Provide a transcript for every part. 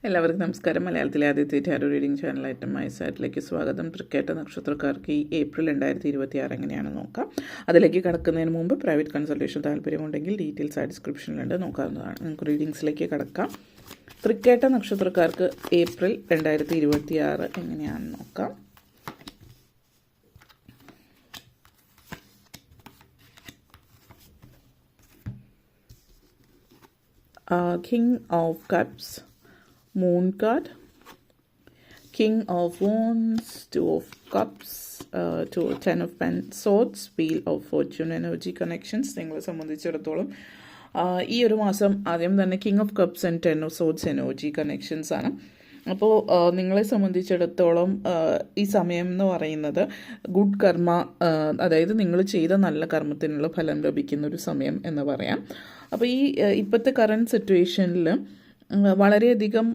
എല്ലാവർക്കും നമസ്കാരം. മലയാളത്തിലെ ആദ്യത്തെ ടാരോ റീഡിംഗ് ചാനലായിട്ട് മൈ സൈറ്റിലേക്ക് സ്വാഗതം. തൃക്കേട്ട നക്ഷത്രക്കാർക്ക് ഈ ഏപ്രിൽ 2026 എങ്ങനെയാണെന്ന് നോക്കാം. അതിലേക്ക് കടക്കുന്നതിന് മുമ്പ് പ്രൈവറ്റ് കൺസൾട്ടേഷൻ താല്പര്യമുണ്ടെങ്കിൽ ഡീറ്റെയിൽസ് ആ ഡിസ്ക്രിപ്ഷനിലുണ്ട്, നോക്കാവുന്നതാണ്. നമുക്ക് റീഡിങ്സിലേക്ക് കടക്കാം. തൃക്കേട്ട നക്ഷത്രക്കാർക്ക് ഏപ്രിൽ 2026 എങ്ങനെയാണെന്ന് നോക്കാം. King of Cups, Moon card, King of Wands, Two of Cups, Ten of Swords, Wheel of Fortune energy connections. നിങ്ങളെ സംബന്ധിച്ചിടത്തോളം ഈ ഒരു മാസം ആദ്യം തന്നെ king of cups and 10 of swords energy connections ആണ്. അപ്പോൾ നിങ്ങളെ സംബന്ധിച്ചിടത്തോളം ഈ സമയം എന്ന് പറയുന്നത് ഗുഡ് കർമ്മ, അതായത് നിങ്ങൾ ചെയ്ത നല്ല കർമ്മത്തിനുള്ള ഫലം ലഭിക്കുന്ന ഒരു സമയം എന്ന് പറയാം. അപ്പോൾ ഈ ഇപ്പോഴത്തെ കറണ്ട് സിറ്റുവേഷനിൽ വളരെയധികം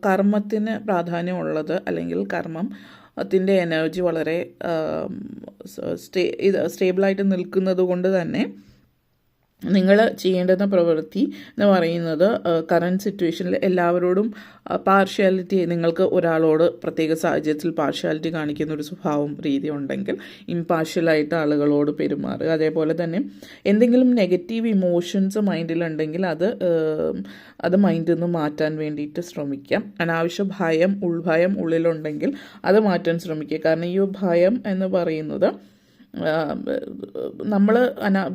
കർമ്മത്തിന് പ്രാധാന്യമുള്ളത്, അല്ലെങ്കിൽ കർമ്മത്തിൻ്റെ എനർജി വളരെ സ്റ്റേബിളായിട്ട് നിൽക്കുന്നത് കൊണ്ട് തന്നെ നിങ്ങൾ ചെയ്യേണ്ടുന്ന പ്രവൃത്തി എന്ന് പറയുന്നത് കറണ്ട് സിറ്റുവേഷനിൽ എല്ലാവരോടും പാർഷ്യാലിറ്റി, നിങ്ങൾക്ക് ഒരാളോട് പ്രത്യേക സാഹചര്യത്തിൽ പാർഷ്യാലിറ്റി കാണിക്കുന്ന ഒരു സ്വഭാവം രീതി ഉണ്ടെങ്കിൽ ഇംപാർഷ്യലായിട്ട് ആളുകളോട് പെരുമാറുക. അതേപോലെ തന്നെ എന്തെങ്കിലും നെഗറ്റീവ് ഇമോഷൻസ് മൈൻഡിലുണ്ടെങ്കിൽ അത് മൈൻഡിൽ നിന്ന് മാറ്റാൻ വേണ്ടിയിട്ട് ശ്രമിക്കാം. അനാവശ്യ ഭയം, ഉൾഭയം ഉള്ളിലുണ്ടെങ്കിൽ അത് മാറ്റാൻ ശ്രമിക്കുക. കാരണം ഈ ഭയം എന്ന് പറയുന്നത് നമ്മൾ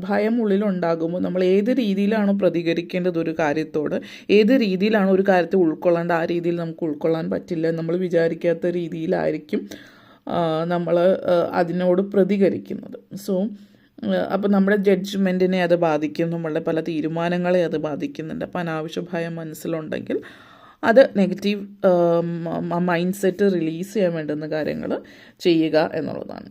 ഭയം ഉള്ളിലുണ്ടാകുമ്പോൾ നമ്മൾ ഏത് രീതിയിലാണോ പ്രതികരിക്കേണ്ടത് ഒരു കാര്യത്തോട്, ഏത് രീതിയിലാണോ ഒരു കാര്യത്തെ ഉൾക്കൊള്ളേണ്ട ആ രീതിയിൽ നമുക്ക് ഉൾക്കൊള്ളാൻ പറ്റില്ല. നമ്മൾ വിചാരിക്കാത്ത രീതിയിലായിരിക്കും നമ്മൾ അതിനോട് പ്രതികരിക്കുന്നത്. സോ അപ്പോൾ നമ്മുടെ ജഡ്ജ്മെൻറ്റിനെ അത് ബാധിക്കും, നമ്മളുടെ പല തീരുമാനങ്ങളെ അത് ബാധിക്കുന്നുണ്ട്. അപ്പോൾ അനാവശ്യ ഭയം മനസ്സിലുണ്ടെങ്കിൽ അത് നെഗറ്റീവ് മൈൻഡ് സെറ്റ് റിലീസ് ചെയ്യാൻ വേണ്ടുന്ന കാര്യങ്ങൾ ചെയ്യുക എന്നുള്ളതാണ്.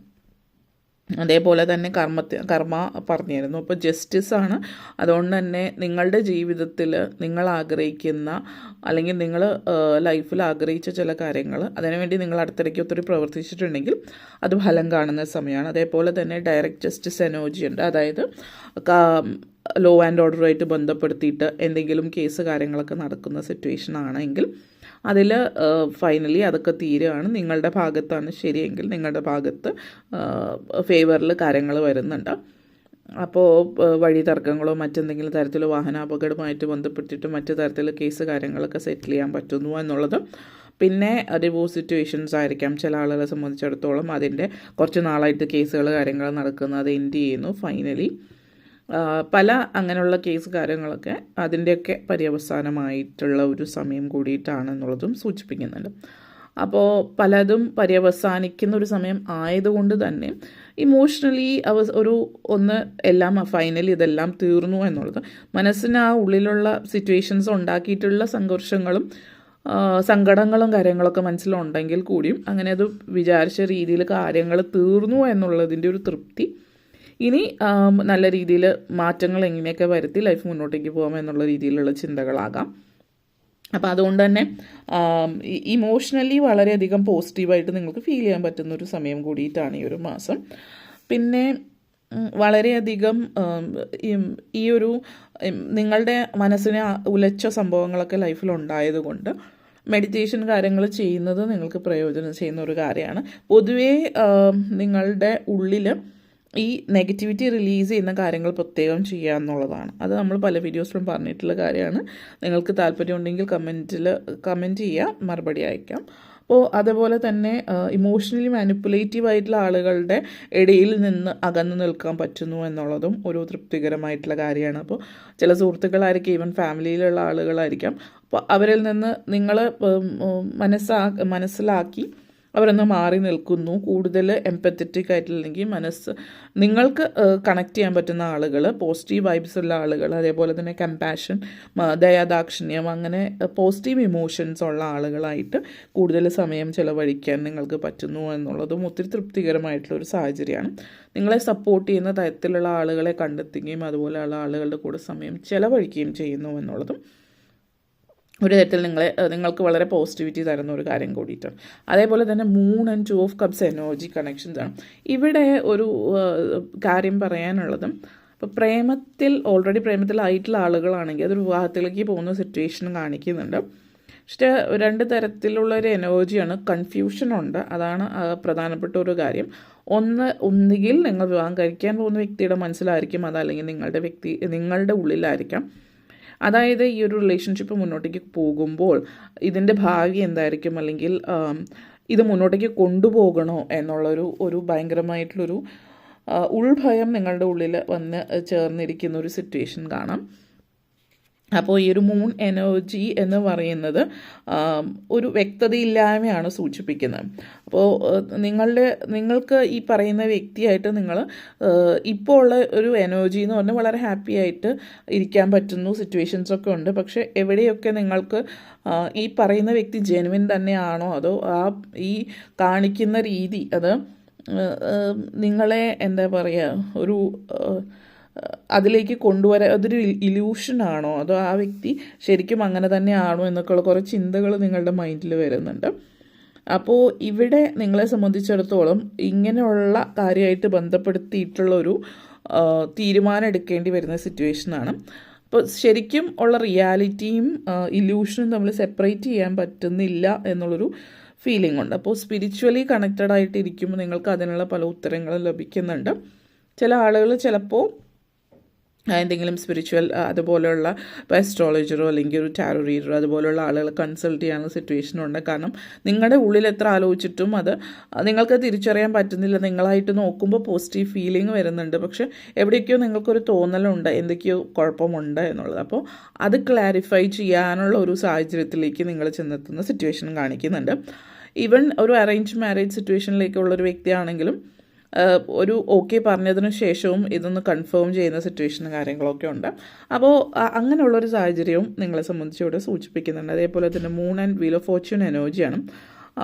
അതേപോലെ തന്നെ കർമ്മ പറഞ്ഞിരുന്നു. അപ്പോൾ ജസ്റ്റിസ് ആണ്. അതുകൊണ്ട് തന്നെ നിങ്ങളുടെ ജീവിതത്തിൽ നിങ്ങൾ ആഗ്രഹിക്കുന്ന, അല്ലെങ്കിൽ നിങ്ങൾ ലൈഫിൽ ആഗ്രഹിച്ച ചില കാര്യങ്ങൾ, അതിനുവേണ്ടി നിങ്ങൾ അടുത്തിടയ്ക്ക് ഒത്തിരി പ്രവർത്തിച്ചിട്ടുണ്ടെങ്കിൽ അത് ഫലം കാണുന്ന സമയമാണ്. അതേപോലെ തന്നെ ഡയറക്റ്റ് ജസ്റ്റിസ് എനർജി ഉണ്ട്. അതായത് ലോ ആൻഡ് ഓർഡറുമായിട്ട് ബന്ധപ്പെടുത്തിയിട്ട് എന്തെങ്കിലും കേസ് കാര്യങ്ങളൊക്കെ നടക്കുന്ന സിറ്റുവേഷൻ ആണെങ്കിൽ അതിൽ ഫൈനലി അതൊക്കെ തീരുകയാണ്. നിങ്ങളുടെ ഭാഗത്താണ് ശരിയെങ്കിൽ നിങ്ങളുടെ ഭാഗത്ത് ഫേവറിൽ കാര്യങ്ങൾ വരുന്നുണ്ട്. അപ്പോൾ വഴി തർക്കങ്ങളോ മറ്റെന്തെങ്കിലും തരത്തിലോ വാഹനാപകടമായിട്ട് ബന്ധപ്പെട്ടിട്ട് മറ്റു തരത്തിൽ കേസ് കാര്യങ്ങളൊക്കെ സെറ്റിൽ ചെയ്യാൻ പറ്റുന്നു എന്നുള്ളത്. പിന്നെ ഡിവോഴ്സ് സിറ്റുവേഷൻസ് ആയിരിക്കാം ചില ആളുകളെ സംബന്ധിച്ചിടത്തോളം. അതിൻ്റെ കുറച്ച് നാളായിട്ട് കേസുകൾ കാര്യങ്ങൾ നടക്കുന്നത്, അത് എൻഡ് ചെയ്യുന്നു ഫൈനലി. പല അങ്ങനെയുള്ള കേസ് കാര്യങ്ങളൊക്കെ അതിൻ്റെയൊക്കെ പര്യവസാനമായിട്ടുള്ള ഒരു സമയം കൂടിയിട്ടാണെന്നുള്ളതും സൂചിപ്പിക്കുന്നുണ്ട്. അപ്പോൾ പലതും പര്യവസാനിക്കുന്ന ഒരു സമയം ആയതുകൊണ്ട് തന്നെ ഇമോഷണലി എല്ലാം ഫൈനലി ഇതെല്ലാം തീർന്നു എന്നുള്ളത് മനസ്സിന് ആ ഉള്ളിലുള്ള സിറ്റുവേഷൻസ് ഉണ്ടാക്കിയിട്ടുള്ള സംഘർഷങ്ങളും സങ്കടങ്ങളും കാര്യങ്ങളൊക്കെ മനസ്സിലുണ്ടെങ്കിൽ കൂടിയും അങ്ങനെ അത് വിചാരിച്ച രീതിയിൽ കാര്യങ്ങൾ തീർന്നു എന്നുള്ളതിൻ്റെ ഒരു തൃപ്തി, ഇനി നല്ല രീതിയിൽ മാറ്റങ്ങൾ എങ്ങനെയൊക്കെ വരുത്തി ലൈഫ് മുന്നോട്ടേക്ക് പോകാം എന്നുള്ള രീതിയിലുള്ള ചിന്തകളാകാം. അപ്പോൾ അതുകൊണ്ട് തന്നെ ഇമോഷണലി വളരെയധികം പോസിറ്റീവായിട്ട് നിങ്ങൾക്ക് ഫീൽ ചെയ്യാൻ പറ്റുന്ന ഒരു സമയം കൂടിയിട്ടാണ് ഈ ഒരു മാസം. പിന്നെ വളരെയധികം ഈ ഒരു നിങ്ങളുടെ മനസ്സിനെ ഉലച്ച സംഭവങ്ങളൊക്കെ ലൈഫിലുണ്ടായതുകൊണ്ട് മെഡിറ്റേഷൻ കാര്യങ്ങൾ ചെയ്യുന്നത് നിങ്ങൾക്ക് പ്രയോജനം ചെയ്യുന്ന ഒരു കാര്യമാണ്. പൊതുവേ നിങ്ങളുടെ ഉള്ളിൽ ഈ നെഗറ്റിവിറ്റി റിലീസ് ചെയ്യുന്ന കാര്യങ്ങൾ പ്രത്യേകം ചെയ്യുക എന്നുള്ളതാണ്. അത് നമ്മൾ പല വീഡിയോസിലും പറഞ്ഞിട്ടുള്ള കാര്യമാണ്. നിങ്ങൾക്ക് താല്പര്യമുണ്ടെങ്കിൽ കമൻറ്റ് ചെയ്യുക, മറുപടി അയക്കാം. അപ്പോൾ അതേപോലെ തന്നെ ഇമോഷണലി മാനിപ്പുലേറ്റീവ് ആയിട്ടുള്ള ആളുകളുടെ ഇടയിൽ നിന്ന് അകന്നു നിൽക്കാൻ പറ്റുന്നു എന്നുള്ളതും ഒരു തൃപ്തികരമായിട്ടുള്ള കാര്യമാണ്. അപ്പോൾ ചില സുഹൃത്തുക്കളായിരിക്കും, ഈവൻ ഫാമിലിയിലുള്ള ആളുകളായിരിക്കാം. അപ്പോൾ അവരിൽ നിന്ന് നിങ്ങൾ മനസ്സിലാക്കി അവരൊന്ന് മാറി നിൽക്കുന്നു. കൂടുതൽ എംപത്തറ്റിക് ആയിട്ടില്ലെങ്കിൽ നിങ്ങൾക്ക് കണക്ട് ചെയ്യാൻ പറ്റുന്ന ആളുകൾ, പോസിറ്റീവ് വൈബ്സ് ഉള്ള ആളുകൾ, അതേപോലെ തന്നെ കമ്പാഷൻ, ദയാദാക്ഷിണ്യം, അങ്ങനെ പോസിറ്റീവ് ഇമോഷൻസ് ഉള്ള ആളുകളായിട്ട് കൂടുതൽ സമയം ചിലവഴിക്കാൻ നിങ്ങൾക്ക് പറ്റുന്നു എന്നുള്ളതും ഒത്തിരി തൃപ്തികരമായിട്ടുള്ളൊരു സാഹചര്യമാണ്. നിങ്ങളെ സപ്പോർട്ട് ചെയ്യുന്ന തരത്തിലുള്ള ആളുകളെ കണ്ടെത്തുകയും അതുപോലെയുള്ള ആളുകളുടെ കൂടെ സമയം ചിലവഴിക്കുകയും ചെയ്യുന്നു എന്നുള്ളതും ഒരു തരത്തിൽ നിങ്ങൾക്ക് വളരെ പോസിറ്റിവിറ്റി തരുന്ന ഒരു കാര്യം കൂടിയിട്ടാണ്. അതേപോലെ തന്നെ moon and 2 of cups energy connections ആണ്. ഇവിടെ ഒരു കാര്യം പറയാനുള്ളതും, ഇപ്പോൾ ഓൾറെഡി പ്രേമത്തിലായിട്ടുള്ള ആളുകളാണെങ്കിൽ അതൊരു വിവാഹത്തിലേക്ക് പോകുന്ന സിറ്റുവേഷൻ കാണിക്കുന്നുണ്ട്. പക്ഷേ രണ്ട് തരത്തിലുള്ളൊരു എനർജിയാണ്, കൺഫ്യൂഷനുണ്ട്. അതാണ് പ്രധാനപ്പെട്ട ഒരു കാര്യം. ഒന്നുകിൽ നിങ്ങൾ വിവാഹം കഴിക്കാൻ പോകുന്ന വ്യക്തിയുടെ മനസ്സിലായിരിക്കും, അതല്ലെങ്കിൽ നിങ്ങളുടെ ഉള്ളിലായിരിക്കാം. അതായത് ഈ ഒരു റിലേഷൻഷിപ്പ് മുന്നോട്ടേക്ക് പോകുമ്പോൾ ഇതിൻ്റെ ഭാവി എന്തായിരിക്കും, അല്ലെങ്കിൽ ഇത് മുന്നോട്ടേക്ക് കൊണ്ടുപോകണോ എന്നുള്ളൊരു ഭയങ്കരമായിട്ടുള്ളൊരു ഉൾഭയം നിങ്ങളുടെ ഉള്ളിൽ വന്ന് ചേർന്നിരിക്കുന്ന ഒരു സിറ്റുവേഷൻ കാണാം. അപ്പോൾ ഈ ഒരു മൂൺ എനർജി എന്ന് പറയുന്നത് ഒരു വ്യക്തതയില്ലായ്മയാണ് സൂചിപ്പിക്കുന്നത്. അപ്പോൾ നിങ്ങൾക്ക് ഈ പറയുന്ന വ്യക്തിയായിട്ട് നിങ്ങൾ ഇപ്പോൾ ഉള്ള ഒരു എനർജി എന്ന് പറഞ്ഞാൽ വളരെ ഹാപ്പി ആയിട്ട് ഇരിക്കാൻ പറ്റുന്നു സിറ്റുവേഷൻസൊക്കെ ഉണ്ട്. പക്ഷേ എവിടെയൊക്കെ നിങ്ങൾക്ക് ഈ പറയുന്ന വ്യക്തി ജെനുവിൻ തന്നെയാണോ, അതോ ഈ കാണിക്കുന്ന രീതി അത് നിങ്ങളെ എന്താ പറയുക ഒരു അതിലേക്ക് അതൊരു ഇല്യൂഷനാണോ, അതോ ആ വ്യക്തി ശരിക്കും അങ്ങനെ തന്നെയാണോ എന്നൊക്കെയുള്ള കുറേ ചിന്തകൾ നിങ്ങളുടെ മൈൻഡിൽ വരുന്നുണ്ട്. അപ്പോൾ ഇവിടെ നിങ്ങളെ സംബന്ധിച്ചിടത്തോളം ഇങ്ങനെയുള്ള കാര്യമായിട്ട് ബന്ധപ്പെടുത്തിയിട്ടുള്ളൊരു തീരുമാനം എടുക്കേണ്ടി വരുന്ന സിറ്റുവേഷനാണ്. അപ്പോൾ ശരിക്കും ഉള്ള റിയാലിറ്റിയും ഇല്യൂഷനും തമ്മിൽ സെപ്പറേറ്റ് ചെയ്യാൻ പറ്റുന്നില്ല എന്നുള്ളൊരു ഫീലിംഗ് ഉണ്ട്. അപ്പോൾ സ്പിരിച്വലി കണക്റ്റഡ് ആയിട്ടിരിക്കുമ്പോൾ നിങ്ങൾക്ക് അതിനുള്ള പല ഉത്തരങ്ങളും ലഭിക്കുന്നുണ്ട്. ചില ആളുകൾ ചിലപ്പോൾ എന്തെങ്കിലും സ്പിരിച്വൽ അതുപോലെയുള്ള ആസ്ട്രോളജറോ അല്ലെങ്കിൽ ഒരു ടാരോ റീഡറോ അതുപോലെയുള്ള ആളുകൾ കൺസൾട്ട് ചെയ്യാനുള്ള സിറ്റുവേഷനുണ്ട്. കാരണം നിങ്ങളുടെ ഉള്ളിൽ എത്ര ആലോചിച്ചിട്ടും അത് നിങ്ങൾക്ക് തിരിച്ചറിയാൻ പറ്റുന്നില്ല. നിങ്ങളായിട്ട് നോക്കുമ്പോൾ പോസിറ്റീവ് ഫീലിംഗ് വരുന്നുണ്ട്, പക്ഷെ എവിടേക്കോ നിങ്ങൾക്കൊരു തോന്നലുണ്ട് എന്തൊക്കെയോ കുഴപ്പമുണ്ട് എന്നുള്ളത്. അപ്പോൾ അത് ക്ലാരിഫൈ ചെയ്യാനുള്ള ഒരു സാഹചര്യത്തിലേക്ക് നിങ്ങൾ ചെന്നെത്തുന്ന സിറ്റുവേഷൻ കാണിക്കുന്നുണ്ട്. ഈവൻ ഒരു അറേഞ്ച് മാരേജ് സിറ്റുവേഷനിലേക്കുള്ളൊരു വ്യക്തിയാണെങ്കിലും ഒരു ഓക്കെ പറഞ്ഞതിന് ശേഷവും ഇതൊന്ന് കൺഫേം ചെയ്യുന്ന സിറ്റുവേഷനും കാര്യങ്ങളൊക്കെ ഉണ്ട്. അപ്പോൾ അങ്ങനെയുള്ളൊരു സാഹചര്യവും നിങ്ങളെ സംബന്ധിച്ച് ഇവിടെ സൂചിപ്പിക്കുന്നുണ്ട്. അതേപോലെ തന്നെ moon and wheel of Fortune എനർജിയാണ്.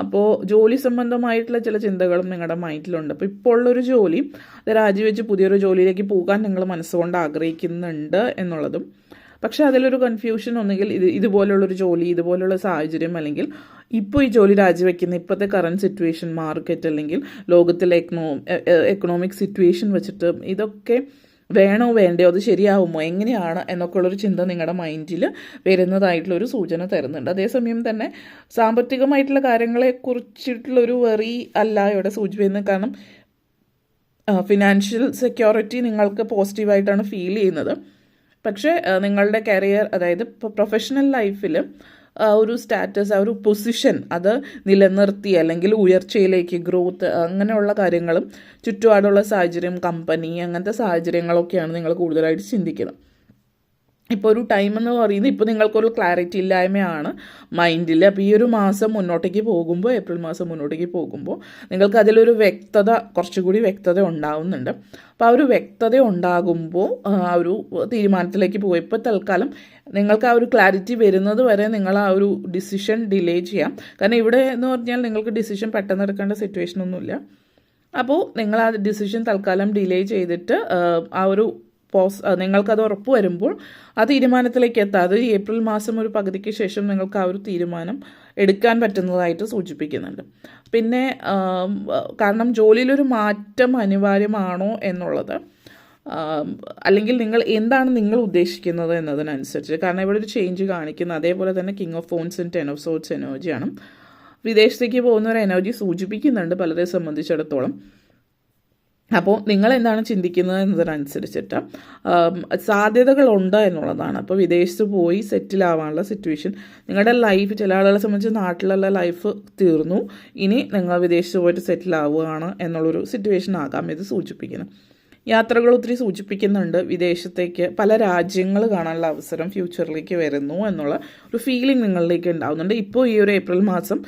അപ്പോൾ ജോലി സംബന്ധമായിട്ടുള്ള ചില ചിന്തകളും നിങ്ങളുടെ മൈൻഡിലുണ്ട്. അപ്പോൾ ഇപ്പോൾ ഉള്ളൊരു ജോലി അത് രാജിവെച്ച് പുതിയൊരു ജോലിയിലേക്ക് പോകാൻ നിങ്ങൾ മനസ്സുകൊണ്ട് ആഗ്രഹിക്കുന്നുണ്ട് എന്നുള്ളതും, പക്ഷേ അതിലൊരു കൺഫ്യൂഷൻ ഒന്നുകിൽ ഇതുപോലുള്ളൊരു ജോലി, ഇതുപോലുള്ള സാഹചര്യം, അല്ലെങ്കിൽ ഇപ്പോൾ ഈ ജോലി രാജിവെക്കുന്ന ഇപ്പോഴത്തെ കറണ്ട് സിറ്റുവേഷൻ, മാർക്കറ്റ് അല്ലെങ്കിൽ ലോകത്തിലെ എക്കണോമിക് സിറ്റുവേഷൻ വെച്ചിട്ട് ഇതൊക്കെ വേണോ വേണ്ടയോ, അത് ശരിയാവുമോ, എങ്ങനെയാണ് എന്നൊക്കെ ഉള്ളൊരു ചിന്ത നിങ്ങളുടെ മൈൻഡിൽ വരുന്നതായിട്ടുള്ളൊരു സൂചന തരുന്നുണ്ട്. അതേസമയം തന്നെ സാമ്പത്തികമായിട്ടുള്ള കാര്യങ്ങളെക്കുറിച്ചിട്ടുള്ളൊരു വെറി അല്ല ഇവിടെ സൂചിപ്പിക്കുന്നത്. കാരണം ഫിനാൻഷ്യൽ സെക്യൂരിറ്റി നിങ്ങൾക്ക് പോസിറ്റീവായിട്ടാണ് ഫീൽ ചെയ്യുന്നത്. പക്ഷേ നിങ്ങളുടെ കരിയർ, അതായത് ഇപ്പോൾ പ്രൊഫഷണൽ ലൈഫിൽ ഒരു സ്റ്റാറ്റസ്, ഒരു പൊസിഷൻ അത് നിലനിർത്തി അല്ലെങ്കിൽ ഉയർച്ചയിലേക്ക് ഗ്രോത്ത് അങ്ങനെയുള്ള കാര്യങ്ങളും ചുറ്റുപാടുള്ള സാഹചര്യം, കമ്പനി, അങ്ങനത്തെ സാഹചര്യങ്ങളൊക്കെയാണ് നിങ്ങൾ കൂടുതലായിട്ട് ചിന്തിക്കുന്നത്. ഇപ്പോൾ ഒരു ടൈം എന്ന് പറയുന്നത് ഇപ്പോൾ നിങ്ങൾക്കൊരു ക്ലാരിറ്റി ഇല്ലായ്മയാണ് മൈൻഡിൽ. അപ്പോൾ ഈ ഒരു മാസം മുന്നോട്ടേക്ക് പോകുമ്പോൾ, ഏപ്രിൽ മാസം മുന്നോട്ടേക്ക് പോകുമ്പോൾ നിങ്ങൾക്ക് അതിലൊരു കുറച്ചുകൂടി വ്യക്തത ഉണ്ടാകുന്നുണ്ട്. അപ്പോൾ ആ ഒരു വ്യക്തത ഉണ്ടാകുമ്പോൾ ആ ഒരു തീരുമാനത്തിലേക്ക് പോകും. ഇപ്പോൾ തൽക്കാലം നിങ്ങൾക്ക് ആ ഒരു ക്ലാരിറ്റി വരുന്നത് വരെ നിങ്ങൾ ആ ഒരു ഡിസിഷൻ ഡിലേ ചെയ്യാം. കാരണം ഇവിടെ എന്ന് പറഞ്ഞാൽ നിങ്ങൾക്ക് ഡിസിഷൻ പെട്ടെന്ന് എടുക്കേണ്ട സിറ്റുവേഷനൊന്നുമില്ല. അപ്പോൾ നിങ്ങൾ ആ ഡിസിഷൻ തൽക്കാലം ഡിലേ ചെയ്തിട്ട് ആ ഒരു നിങ്ങൾക്കത് ഉറപ്പ് വരുമ്പോൾ ആ തീരുമാനത്തിലേക്ക് എത്താം. അത് ഏപ്രിൽ മാസം ഒരു പകുതിക്ക് ശേഷം നിങ്ങൾക്ക് ആ ഒരു തീരുമാനം എടുക്കാൻ പറ്റുന്നതായിട്ട് സൂചിപ്പിക്കുന്നുണ്ട്. പിന്നെ കാരണം ജോലിയിലൊരു മാറ്റം അനിവാര്യമാണോ എന്നുള്ളത്, അല്ലെങ്കിൽ എന്താണ് നിങ്ങൾ ഉദ്ദേശിക്കുന്നത് എന്നതിനനുസരിച്ച്, കാരണം ഇവിടെ ഒരു ചേഞ്ച് കാണിക്കുന്നത്. അതേപോലെ തന്നെ king of phones and 10 of swords എനർജിയാണ്. വിദേശത്തേക്ക് പോകുന്ന ഒരു എനർജി സൂചിപ്പിക്കുന്നുണ്ട് പലരെ സംബന്ധിച്ചിടത്തോളം. അപ്പോൾ നിങ്ങൾ എന്താണ് ചിന്തിക്കുന്നത് എന്നതിനനുസരിച്ചിട്ട് സാധ്യതകളുണ്ട് എന്നുള്ളതാണ്. അപ്പോൾ വിദേശത്ത് പോയി സെറ്റിൽ ആവാനുള്ള സിറ്റുവേഷൻ, നിങ്ങളുടെ ലൈഫ്, ചില ആളുകളെ സംബന്ധിച്ച് നാട്ടിലുള്ള ലൈഫ് തീർന്നു, ഇനി നിങ്ങൾ വിദേശത്ത് പോയിട്ട് സെറ്റിൽ ആവുകയാണ് എന്നുള്ളൊരു സിറ്റുവേഷൻ ആകാം ഇത് സൂചിപ്പിക്കുന്നത്. യാത്രകൾ ഒത്തിരി സൂചിപ്പിക്കുന്നുണ്ട്. വിദേശത്തേക്ക് പല രാജ്യങ്ങൾ കാണാനുള്ള അവസരം ഫ്യൂച്ചറിലേക്ക് വരുന്നു എന്നുള്ള ഒരു ഫീലിംഗ് നിങ്ങളിലേക്ക് ഉണ്ടാകുന്നുണ്ട്. ഇപ്പോൾ ഈ ഒരു ഏപ്രിൽ മാസം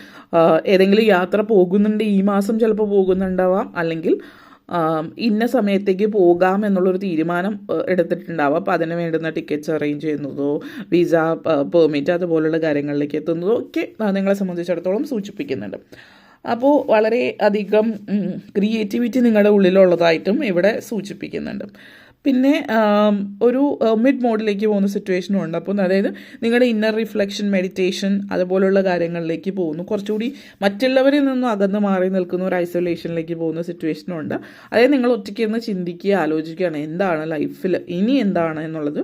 ഏതെങ്കിലും യാത്ര പോകുന്നുണ്ട്, ഈ മാസം ചിലപ്പോൾ പോകുന്നുണ്ടാവാം, അല്ലെങ്കിൽ ഇന്ന സമയത്തേക്ക് പോകാം എന്നുള്ളൊരു തീരുമാനം എടുത്തിട്ടുണ്ടാവും. അപ്പോൾ അതിന് വേണ്ടുന്ന ടിക്കറ്റ്സ് അറേഞ്ച് ചെയ്യുന്നതോ വിസ, പെർമിറ്റ് അതുപോലുള്ള കാര്യങ്ങളിലേക്ക് എത്തുന്നതോ ഒക്കെ നിങ്ങളെ സംബന്ധിച്ചിടത്തോളം സൂചിപ്പിക്കുന്നുണ്ട്. അപ്പോൾ വളരെ അധികം ക്രിയേറ്റിവിറ്റി നിങ്ങളുടെ ഉള്ളിലുള്ളതായിട്ടും ഇവിടെ സൂചിപ്പിക്കുന്നുണ്ട്. പിന്നെ ഒരു മിഡ് മോഡിലേക്ക് പോകുന്ന സിറ്റുവേഷനും ഉണ്ട്. അപ്പോൾ അതായത് നിങ്ങളുടെ ഇന്നർ റിഫ്ലക്ഷൻ, മെഡിറ്റേഷൻ അതുപോലുള്ള കാര്യങ്ങളിലേക്ക് പോകുന്നു. കുറച്ചുകൂടി മറ്റുള്ളവരിൽ നിന്നും അകന്ന് മാറി നിൽക്കുന്ന ഒരു ഐസൊലേഷനിലേക്ക് പോകുന്ന സിറ്റുവേഷനും ഉണ്ട്. അതായത് നിങ്ങൾ ഒറ്റയ്ക്ക് ഇരുന്ന് ചിന്തിക്കുക, ആലോചിക്കുകയാണ് എന്താണ് ലൈഫിൽ ഇനി എന്താണ് എന്നുള്ളത്.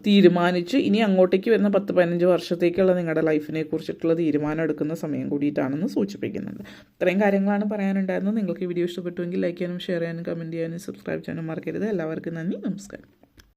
തീരുമാനിച്ച് ഇനി അങ്ങോട്ടേക്ക് വരുന്ന 10-15 വർഷത്തേക്കുള്ള നിങ്ങളുടെ ലൈഫിനെ കുറിച്ചിട്ടുള്ള തീരുമാനം എടുക്കുന്ന സമയം കൂടിയിട്ടാണെന്ന് സൂചിപ്പിക്കുന്നുണ്ട്. ഇത്രയും കാര്യങ്ങളാണ് പറയാനുണ്ടായിരുന്നത്. നിങ്ങൾക്ക് ഈ വീഡിയോ ഇഷ്ടപ്പെട്ടുവെങ്കിൽ ലൈക്ക് ചെയ്യാനും ഷെയർ ചെയ്യാനും കമൻറ്റ് ചെയ്യാനും സബ്സ്ക്രൈബ് ചെയ്യാനും മറക്കരുത്. എല്ലാവർക്കും നന്ദി, നമസ്കാരം.